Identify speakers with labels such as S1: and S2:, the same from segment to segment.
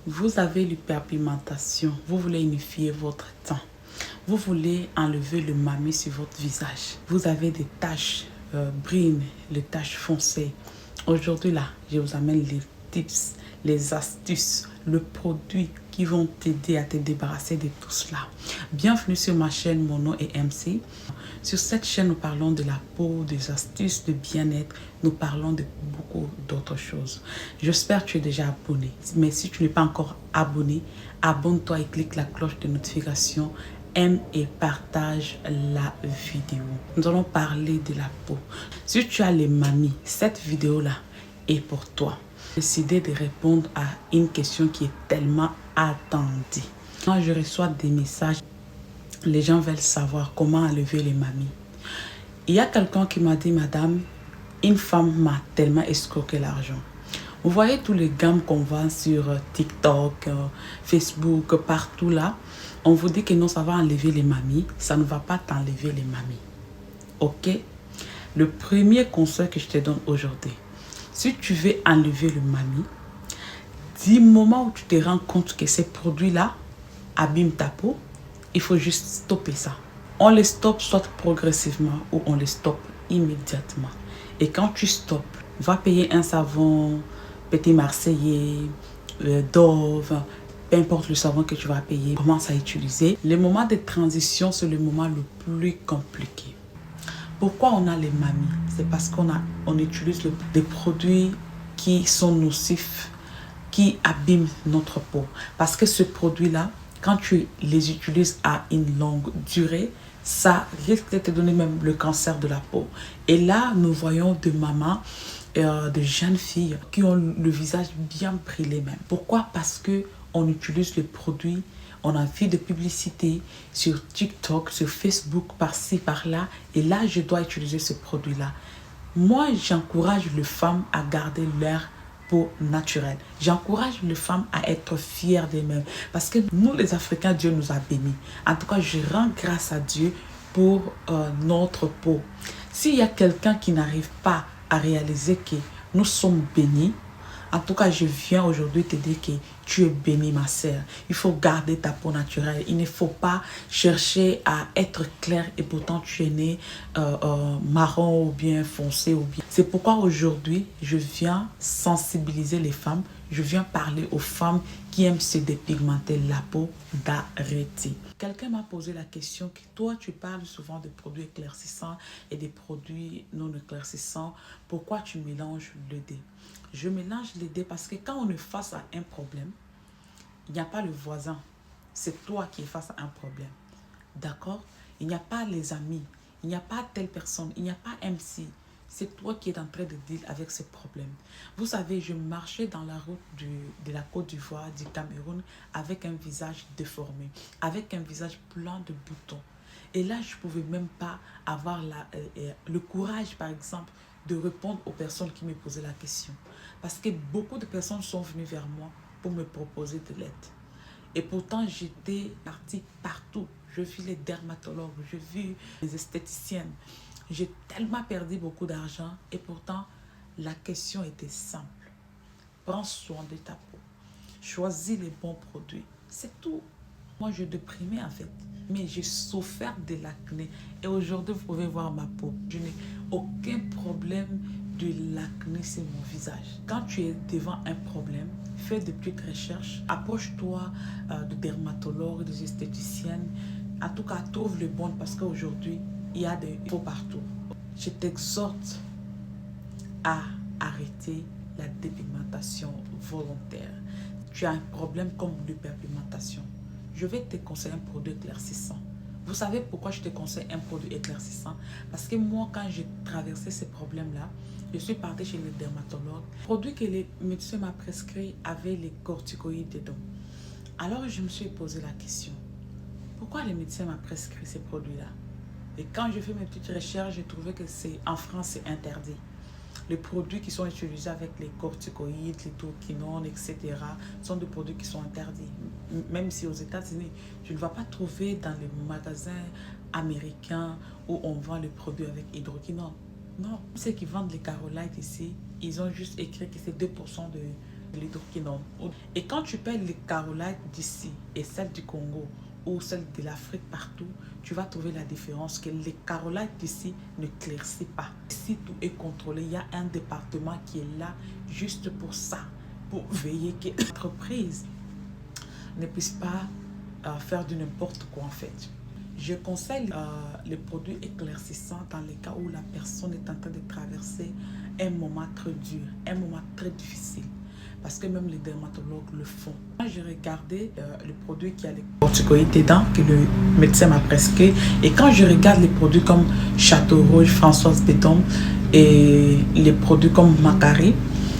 S1: Vous avez l'hyperpigmentation, vous voulez unifier votre teint, vous voulez enlever le mamie sur votre visage, vous avez des taches brunes, les taches foncées. Aujourd'hui là, je vous amène les tips, les astuces, le produit qui vont t'aider à te débarrasser de tout cela. Bienvenue sur ma chaîne, mon nom est MC. Sur cette chaîne, nous parlons de la peau, des astuces de bien-être, nous parlons de beaucoup d'autres choses. J'espère que tu es déjà abonné, mais si tu n'es pas encore abonné, abonne-toi et clique la cloche de notification, aime et partage la vidéo. Nous allons parler de la peau. Si tu as les mamies, cette vidéo-là est pour toi. J'ai décidé de répondre à une question qui est tellement attendue. Quand je reçois des messages, les gens veulent savoir comment enlever les mamies. Il y a quelqu'un qui m'a dit, madame, une femme m'a tellement escroqué l'argent. Vous voyez tous les gammes qu'on vend sur TikTok, Facebook, partout là. On vous dit que non, ça va enlever les mamies. Ça ne va pas t'enlever les mamies. Ok? Le premier conseil que je te donne aujourd'hui, si tu veux enlever le mamie, du moment où tu te rends compte que ces produits-là abîment ta peau, il faut juste stopper ça. On les stoppe soit progressivement ou on les stoppe immédiatement. Et quand tu stoppes, va payer un savon Petit Marseillais, Dove, peu importe le savon que tu vas payer, commence à utiliser. Le moment de transition, c'est le moment le plus compliqué. Pourquoi on a les mamies? C'est parce qu'on utilise des produits qui sont nocifs, qui abîment notre peau. Parce que ce produit-là, quand tu les utilises à une longue durée, ça risque de te donner même le cancer de la peau. Et là, nous voyons des mamans, de jeunes filles qui ont le visage bien brûlé même. Pourquoi? Parce que on utilise le produit, on a vu de publicité sur TikTok, sur Facebook, par-ci, par-là. Et là, je dois utiliser ce produit-là. Moi, j'encourage les femmes à garder leur peau naturelle. J'encourage les femmes à être fières d'elles-mêmes. Parce que nous, les Africains, Dieu nous a bénis. En tout cas, je rends grâce à Dieu pour notre peau. S'il y a quelqu'un qui n'arrive pas à réaliser que nous sommes bénis, en tout cas, je viens aujourd'hui te dire que tu es bénie, ma sœur. Il faut garder ta peau naturelle. Il ne faut pas chercher à être clair et pourtant tu es né marron ou bien foncé. C'est pourquoi aujourd'hui, je viens sensibiliser les femmes. Je viens parler aux femmes qui aiment se dépigmenter la peau d'arrêter. Quelqu'un m'a posé la question que toi, tu parles souvent de produits éclaircissants et des produits non éclaircissants. Pourquoi tu mélanges les deux? Je mélange les deux parce que quand on est face à un problème, il n'y a pas le voisin. C'est toi qui es face à un problème. D'accord? Il n'y a pas les amis. Il n'y a pas telle personne. Il n'y a pas MC. C'est toi qui es en train de deal avec ce problème. Vous savez, je marchais dans la route de la Côte d'Ivoire, du Cameroun, avec un visage déformé, avec un visage plein de boutons. Et là, je ne pouvais même pas avoir le courage, par exemple, de répondre aux personnes qui me posaient la question. Parce que beaucoup de personnes sont venues vers moi pour me proposer de l'aide. Et pourtant, j'étais partie partout. Je vis les dermatologues, je vis les esthéticiennes. J'ai tellement perdu beaucoup d'argent et pourtant, la question était simple. Prends soin de ta peau. Choisis les bons produits. C'est tout. Moi, je déprimais en fait. Mais j'ai souffert de l'acné. Et aujourd'hui, vous pouvez voir ma peau. Je n'ai aucun problème de l'acné sur mon visage. Quand tu es devant un problème, fais de petites recherches. Approche-toi de dermatologues, des esthéticiennes. En tout cas, trouve le bon parce qu'aujourd'hui, il y a des faux partout. Je t'exhorte à arrêter la dépigmentation volontaire. Tu as un problème comme l'hyperpigmentation. Je vais te conseiller un produit éclaircissant. Vous savez pourquoi je te conseille un produit éclaircissant? Parce que moi, quand j'ai traversé ces problèmes-là, je suis partie chez le dermatologue. Le produit que les médecins m'ont prescrit avait les corticoïdes dedans. Alors, je me suis posé la question. Pourquoi les médecins m'ont prescrit ces produits-là? Et quand j'ai fait mes petites recherches, j'ai trouvé que en France, c'est interdit. Les produits qui sont utilisés avec les corticoïdes, les toquinones, etc. sont des produits qui sont interdits. Même si aux États-Unis, tu ne vas pas trouver dans les magasins américains où on vend les produits avec hydroquinone. Non, ceux qui vendent les Carolites ici, ils ont juste écrit que c'est 2% l'hydroquinone. Et quand tu payes les carolites d'ici et celles du Congo ou celles de l'Afrique partout, tu vas trouver la différence que les carolites d'ici ne claircissent pas. Ici, tout est contrôlé. Il y a un département qui est là juste pour ça, pour veiller que l'entreprise ne puisse pas faire de n'importe quoi en fait. Je conseille les produits éclaircissants dans les cas où la personne est en train de traverser un moment très dur, un moment très difficile. Parce que même les dermatologues le font. Moi, j'ai regardé le produit qui a les corticoïdes dedans, que le médecin m'a prescrit. Et quand je regarde les produits comme Château Rouge, Françoise Béton et les produits comme Macari,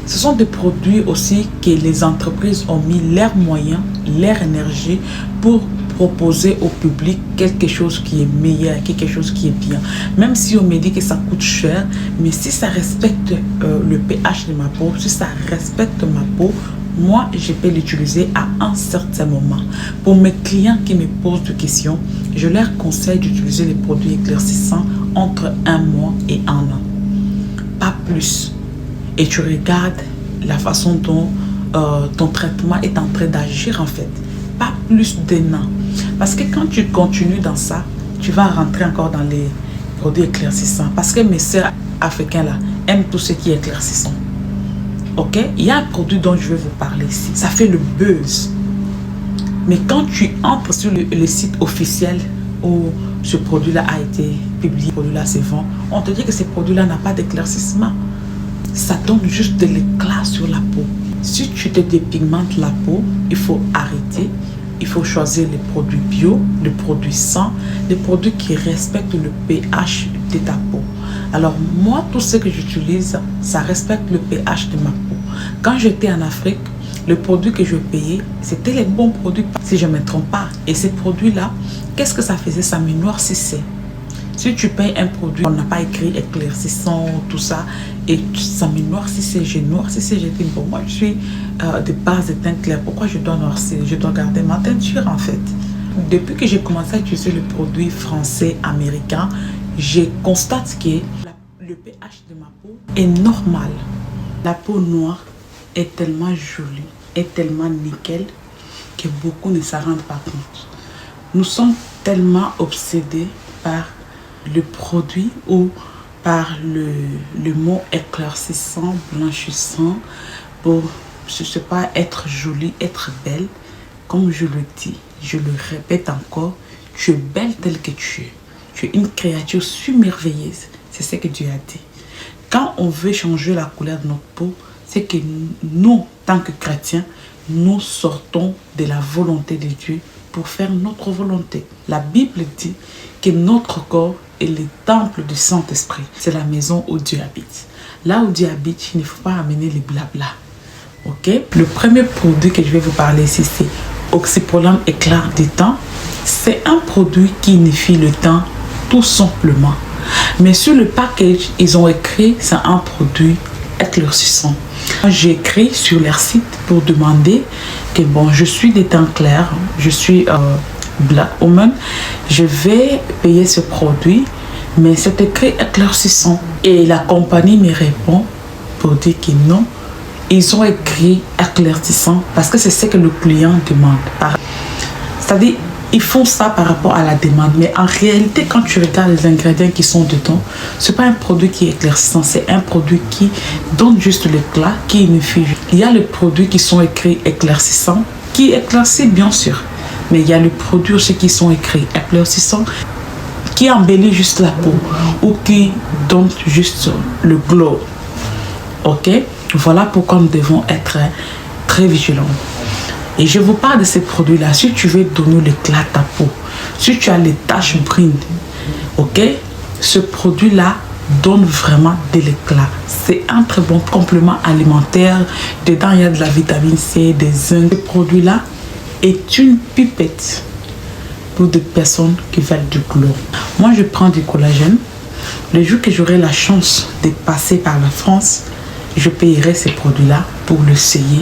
S1: ce sont des produits aussi que les entreprises ont mis leurs moyens, leur énergie pour proposer au public quelque chose qui est meilleur, quelque chose qui est bien. Même si on me dit que ça coûte cher, mais si ça respecte le pH de ma peau, si ça respecte ma peau, moi, je peux l'utiliser à un certain moment. Pour mes clients qui me posent des questions, je leur conseille d'utiliser les produits éclaircissants entre 1 mois et 1 an. Pas plus. Et tu regardes la façon dont ton traitement est en train d'agir en fait. Pas plus d'1 an. Parce que quand tu continues dans ça, tu vas rentrer encore dans les produits éclaircissants. Parce que mes sœurs africains là aiment tout ce qui est éclaircissant. Ok? Il y a un produit dont je vais vous parler ici. Ça fait le buzz. Mais quand tu entres sur le site officiel où ce produit-là a été publié, ce produit-là se vend, on te dit que ce produit-là n'a pas d'éclaircissement. Ça donne juste de l'éclat sur la peau. Si tu te dépigmentes la peau, il faut arrêter. Il faut choisir les produits bio, les produits sains, les produits qui respectent le pH de ta peau. Alors moi, tout ce que j'utilise, ça respecte le pH de ma peau. Quand j'étais en Afrique, le produit que je payais, c'était les bons produits, si je ne me trompe pas. Et ces produits-là, qu'est-ce que ça faisait? Ça me noircissait. Si tu payes un produit, on n'a pas écrit éclaircissant, tout ça, et ça me noircissait, j'ai dit, bon, moi je suis de base de teint clair, pourquoi je dois noircir? Je dois garder ma teinture en fait. Depuis que j'ai commencé à utiliser le produit français, américain, je constate que le pH de ma peau est normal. La peau noire est tellement jolie, est tellement nickel, que beaucoup ne s'en rendent pas compte. Nous sommes tellement obsédés par le produit ou par le mot éclaircissant, blanchissant, pour, je ne sais pas, être jolie, être belle. Comme je le dis, je le répète encore, tu es belle telle que tu es. Tu es une créature submerveilleuse. C'est ce que Dieu a dit. Quand on veut changer la couleur de notre peau, c'est que nous, tant que chrétiens, nous sortons de la volonté de Dieu pour faire notre volonté. La Bible dit que notre corps est le temple du Saint-Esprit. C'est la maison où Dieu habite. Là où Dieu habite, il ne faut pas amener les blabla. Ok? Le premier produit que je vais vous parler ici, c'est Oxyprolam Éclat du Teint. C'est un produit qui unifie le teint tout simplement. Mais sur le package, ils ont écrit c'est un produit éclaircissant. J'ai écrit sur leur site pour demander que bon, je suis des teints clairs, je suis Black Woman, je vais payer ce produit, mais c'est écrit éclaircissant. Et la compagnie me répond pour dire que non, ils ont écrit éclaircissant parce que c'est ce que le client demande. C'est-à-dire, ils font ça par rapport à la demande, mais en réalité, quand tu regardes les ingrédients qui sont dedans, c'est pas un produit qui est éclaircissant, c'est un produit qui donne juste l'éclat, qui unifie. Il y a les produits qui sont écrits éclaircissants, qui éclaircissent bien sûr, mais il y a les produits aussi qui sont écrits éclaircissants, qui embellissent juste la peau ou qui donnent juste le glow. Ok? Voilà pourquoi nous devons être très vigilants. Et je vous parle de ces produits-là. Si tu veux donner l'éclat à ta peau, si tu as les taches brunes, ok, ce produit-là donne vraiment de l'éclat. C'est un très bon complément alimentaire. Dedans, il y a de la vitamine C, des zinc. Ce produit-là est une pipette pour des personnes qui veulent du glow. Moi, je prends du collagène. Le jour que j'aurai la chance de passer par la France, je payerai ces produits-là pour l'essayer.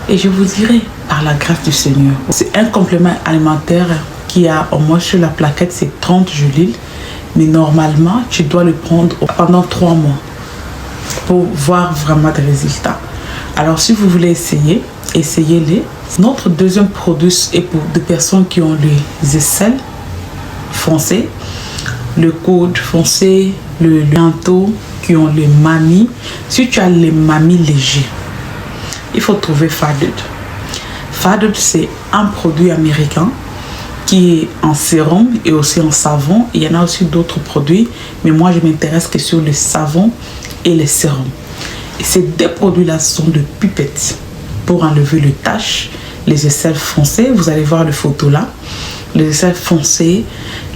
S1: Et je vous dirai, par la grâce du Seigneur, c'est un complément alimentaire qui a au moins sur la plaquette, c'est 30 gelées. Mais normalement, tu dois le prendre pendant 3 mois pour voir vraiment des résultats. Alors si vous voulez essayer, essayez-les. Notre deuxième produit est pour des personnes qui ont les aisselles foncées, le coude foncé, le manteau, qui ont les mamies. Si tu as les mamies légers, il faut trouver Faded. Faded, c'est un produit américain qui est en sérum et aussi en savon. Il y en a aussi d'autres produits, mais moi je m'intéresse que sur le savon et les sérums. Et ces deux produits-là sont de pipettes pour enlever les taches, les aisselles foncées. Vous allez voir les photos là. Les aisselles foncées,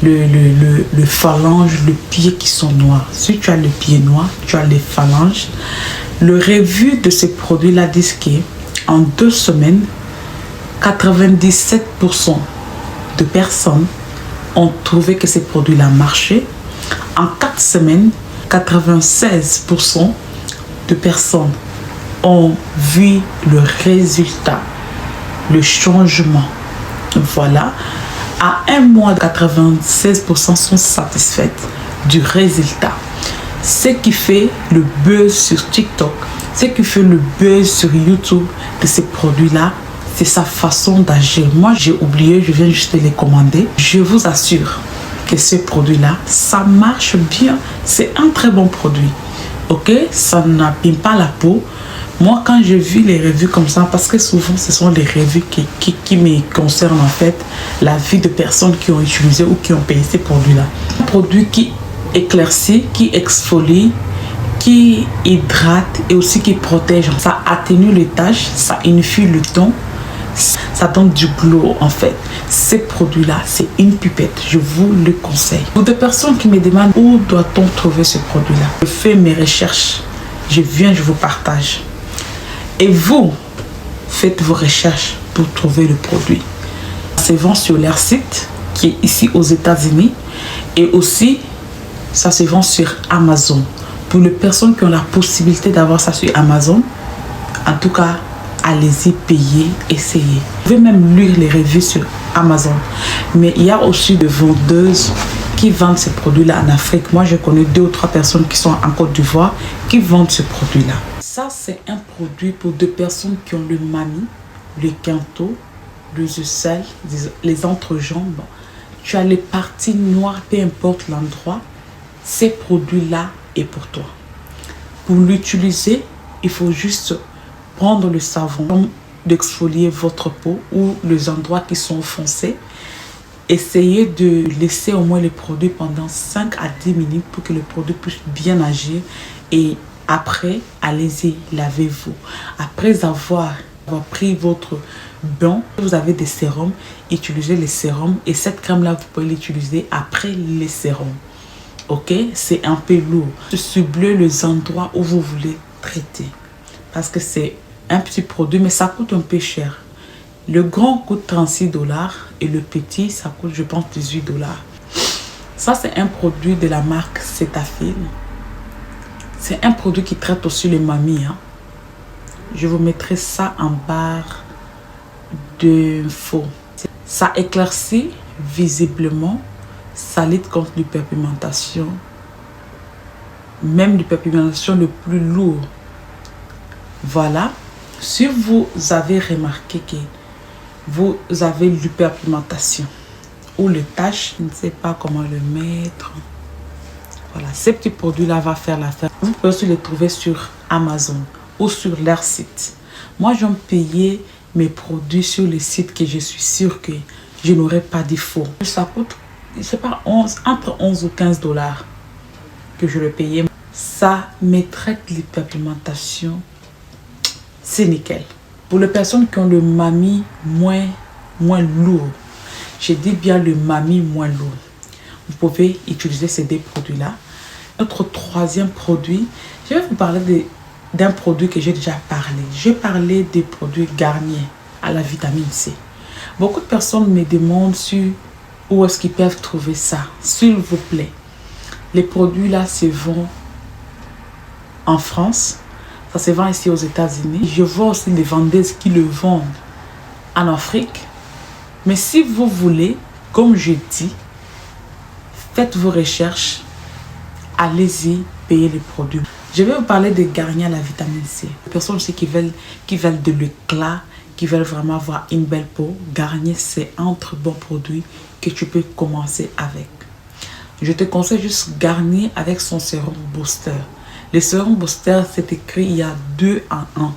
S1: le phalange, le pied qui sont noirs. Si tu as le pied noir, tu as les phalanges. Le revue de ces produits-là dit qu'en 2 semaines, 97% de personnes ont trouvé que ces produits-là marchaient. En 4 semaines, 96% de personnes ont vu le résultat, le changement. Voilà. À 1 mois, 96% sont satisfaites du résultat. Ce qui fait le buzz sur TikTok, ce qui fait le buzz sur YouTube de ces produits-là, c'est sa façon d'agir. Moi, j'ai oublié, je viens juste de les commander. Je vous assure que ces produits-là, ça marche bien. C'est un très bon produit. Ok, ça n'abîme pas la peau. Moi, quand j'ai vu les revues comme ça, parce que souvent, ce sont les revues qui me concernent en fait, la vie de personnes qui ont utilisé ou qui ont payé ces produits-là. Un produit qui éclaircit, qui exfolie, qui hydrate et aussi qui protège. Ça atténue les taches, ça unifie le ton, ça donne du glow en fait. Ces produits-là, c'est une pipette. Je vous le conseille. Pour des personnes qui me demandent où doit-on trouver ce produit-là, je fais mes recherches. Je viens, je vous partage. Et vous, faites vos recherches pour trouver le produit. Ça se vend sur leur site qui est ici aux États-Unis et aussi ça se vend sur Amazon. Pour les personnes qui ont la possibilité d'avoir ça sur Amazon, en tout cas, allez-y, payez, essayez. Vous pouvez même lire les revues sur Amazon. Mais il y a aussi des vendeuses qui vendent ces produits-là en Afrique. Moi, je connais 2 ou 3 personnes qui sont en Côte d'Ivoire qui vendent ce produit-là. Ça, c'est un produit pour 2 personnes qui ont le mamie, le quinto, les aisselles, les entrejambes. Tu as les parties noires, peu importe l'endroit. Ces produits-là est pour toi. Pour l'utiliser, il faut juste prendre le savon, d'exfolier votre peau ou les endroits qui sont foncés. Essayez de laisser au moins le produit pendant 5 à 10 minutes pour que le produit puisse bien agir. Et après, allez-y, lavez-vous. Après avoir pris votre bain, vous avez des sérums, utilisez les sérums. Et cette crème-là, vous pouvez l'utiliser après les sérums. Ok, c'est un peu lourd. Ciblez les endroits où vous voulez traiter. Parce que c'est un petit produit, mais ça coûte un peu cher. Le grand coûte 36 $ et le petit, ça coûte, je pense, 18 $. Ça, c'est un produit de la marque Cetaphil. C'est un produit qui traite aussi les mamies. Hein. Je vous mettrai ça en barre d'infos. Ça éclaircit visiblement. Ça lutte contre l'hyperpigmentation. Même l'hyperpigmentation le plus lourd. Voilà. Si vous avez remarqué que vous avez l'hyperpigmentation ou les taches, je ne sais pas comment le mettre. Voilà, ces petits produits-là vont faire l'affaire. Vous pouvez aussi les trouver sur Amazon ou sur leur site. Moi, j'aime payer mes produits sur les sites que je suis sûre que je n'aurai pas défaut. Ça coûte, je sais pas, entre 11 ou 15 $ que je le payais. Ça me traite l'hyperpigmentation. C'est nickel. Pour les personnes qui ont le mamie moins lourd, je dis bien le mamie moins lourd, vous pouvez utiliser ces 2 produits-là. Notre troisième produit, je vais vous parler d'un produit que j'ai déjà parlé. J'ai parlé des produits Garnier à la vitamine C. Beaucoup de personnes me demandent où est-ce qu'ils peuvent trouver ça. S'il vous plaît, les produits-là se vendent en France. Ça se vend ici aux États-Unis. Je vois aussi des vendeuses qui le vendent en Afrique. Mais si vous voulez, comme je dis, faites vos recherches. Allez-y, payez les produits. Je vais vous parler de Garnier à la vitamine C. Les personnes aussi qui veulent de l'éclat, qui veulent vraiment avoir une belle peau, Garnier, c'est un très bon produit que tu peux commencer avec. Je te conseille juste Garnier avec son sérum booster. Le sérum booster, c'est écrit, il y a 2 en 1.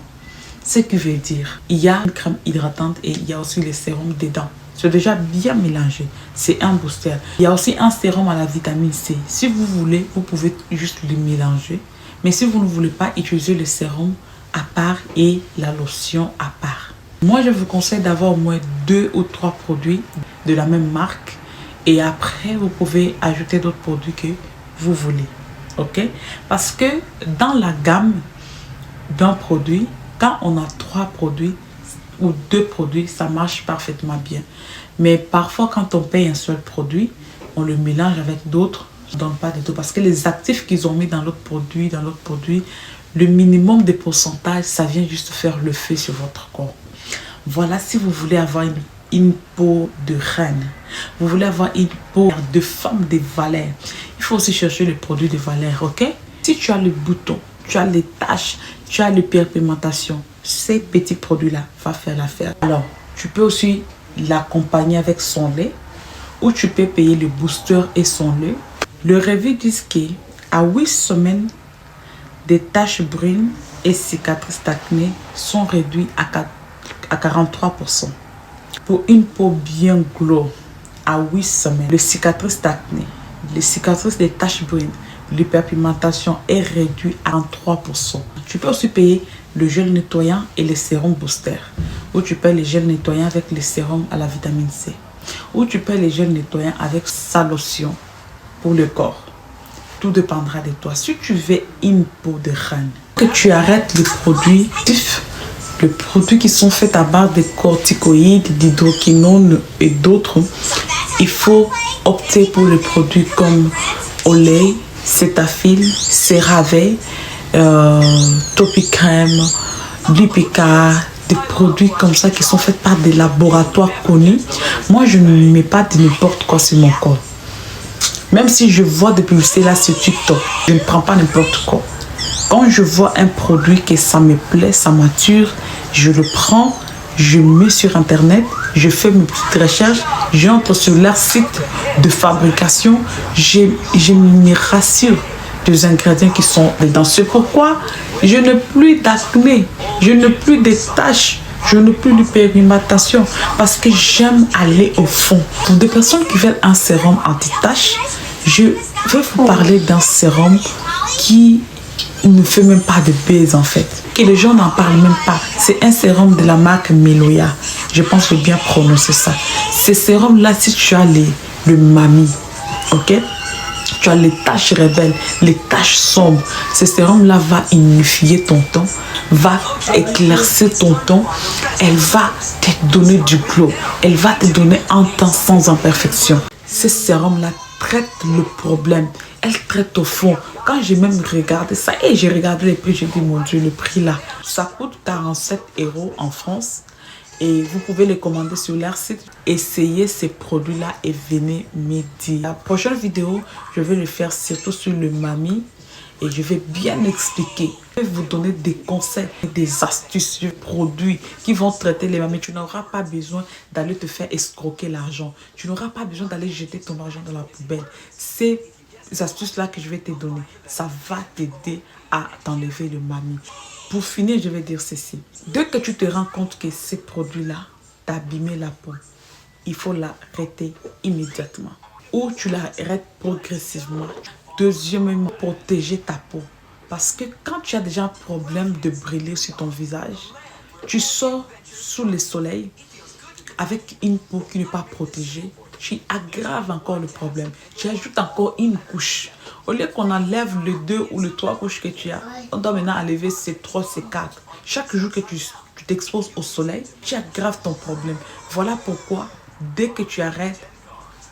S1: Ce qui veut dire, il y a une crème hydratante et il y a aussi le sérum dedans. C'est déjà bien mélangé. C'est un booster. Il y a aussi un sérum à la vitamine C. Si vous voulez, vous pouvez juste le mélanger. Mais si vous ne voulez pas, utiliser le sérum à part et la lotion à part. Moi, je vous conseille d'avoir au moins 2 ou 3 produits de la même marque. Et après, vous pouvez ajouter d'autres produits que vous voulez. Ok? Parce que dans la gamme d'un produit, quand on a 3 produits ou 2 produits, ça marche parfaitement bien. Mais parfois, quand on paye un seul produit, on le mélange avec d'autres. Je ne donne pas de tout. Parce que les actifs qu'ils ont mis dans l'autre produit, le minimum de pourcentage, ça vient juste faire le feu sur votre corps. Voilà, si vous voulez avoir une peau de reine, vous voulez avoir une peau de femme de valeur, il faut aussi chercher le produit de valeur, ok? Si tu as le bouton, tu as les taches, tu as l'hyperpigmentation, ces petits produits-là vont faire l'affaire. Alors, tu peux aussi l'accompagner avec son lait ou tu peux payer le booster et son lait. Le revue dit qu'à 8 semaines, des taches brunes et cicatrices d'acné sont réduites à 43%. Pour une peau bien glow, à 8 semaines, les cicatrices d'acné, les cicatrices des taches brunes, l'hyperpigmentation est réduite à 3%. Tu peux aussi payer le gel nettoyant et le sérum booster. Ou tu payes le gel nettoyant avec le sérum à la vitamine C. Ou tu payes le gel nettoyant avec sa lotion pour le corps. Tout dépendra de toi. Si tu veux une peau de reine, que tu arrêtes les produits qui sont faits à base de corticoïdes, d'hydroquinone et d'autres, il faut opter pour les produits comme Olay, Cetaphil, CeraVe, Topicrème, Blipica, des produits comme ça qui sont faits par des laboratoires connus. Moi, je ne mets pas de n'importe quoi sur mon corps. Même si je vois des publicités là sur TikTok, je ne prends pas n'importe quoi. Quand je vois un produit que ça me plaît, ça m'attire, je le prends, je mets sur internet, je fais mes petites recherches, j'entre sur leur site de fabrication, je me rassure des ingrédients qui sont dedans. C'est pourquoi je n'ai plus d'acné, je n'ai plus de taches, je n'ai plus d'hyperpigmentation parce que j'aime aller au fond. Pour des personnes qui veulent un sérum anti-taches, je vais vous parler d'un sérum qui ne fait même pas de buzz en fait. Et les gens n'en parlent même pas. C'est un sérum de la marque Meloya. Je pense que bien prononcer ça. Ce sérum-là, si tu as le mamie, ok? Tu as les taches rebelles, les taches sombres. Ce sérum-là va unifier ton teint, va éclaircir ton teint. Elle va te donner du glow. Elle va te donner un teint sans imperfection. Ce sérum-là traite le problème. Elle traite au fond. Quand j'ai même regardé ça, et j'ai regardé les prix, j'ai dit mon Dieu, le prix là, ça coûte 47 € en France. Et vous pouvez les commander sur leur site. Essayez ces produits-là et venez me dire. La prochaine vidéo, je vais le faire surtout sur le mamie. Et je vais bien expliquer. Je vais vous donner des conseils, des astuces, des produits qui vont traiter les mamies. Tu n'auras pas besoin d'aller te faire escroquer l'argent. Tu n'auras pas besoin d'aller jeter ton argent dans la poubelle. Ces astuces-là que je vais te donner, ça va t'aider à t'enlever le mamie. Pour finir, je vais dire ceci. Dès que tu te rends compte que ces produits-là t'abîment la peau, il faut l'arrêter immédiatement. Ou tu l'arrêtes progressivement. Deuxièmement, protéger ta peau. Parce que quand tu as déjà un problème de brûler sur ton visage, tu sors sous le soleil avec une peau qui n'est pas protégée, tu aggraves encore le problème. Tu ajoutes encore une couche. Au lieu qu'on enlève les 2 ou les 3 couches que tu as, on doit maintenant enlever ces 3, ces 4. Chaque jour que tu t'exposes au soleil, tu aggraves ton problème. Voilà pourquoi, dès que tu arrêtes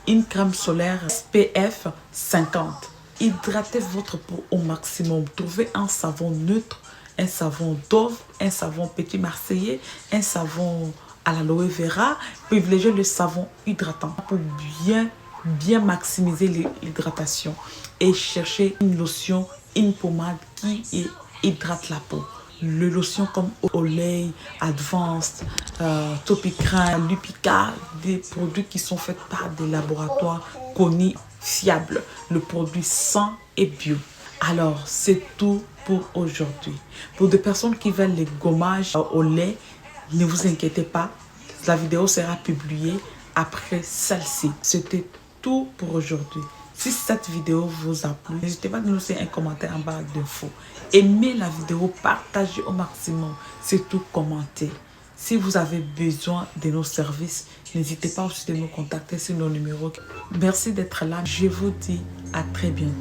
S1: une crème solaire SPF 50, hydratez votre peau au maximum. Trouvez un savon neutre, un savon Dove, un savon Petit Marseillais, un savon à l'aloe vera. Privilégiez le savon hydratant pour bien maximiser l'hydratation. Et cherchez une lotion une pommade qui hydrate la peau. Le lotion comme Olay, Advanced, Topicrin, Lupica, des produits qui sont faits par des laboratoires connus, fiables. Le produit sain et bio. Alors, c'est tout pour aujourd'hui. Pour des personnes qui veulent les gommages au lait, ne vous inquiétez pas. La vidéo sera publiée après celle-ci. C'était tout pour aujourd'hui. Si cette vidéo vous a plu, n'hésitez pas à nous laisser un commentaire en barre d'infos. Aimez la vidéo, partagez au maximum, surtout commentez. Si vous avez besoin de nos services, n'hésitez pas aussi de nous contacter sur nos numéros. Merci d'être là. Je vous dis à très bientôt.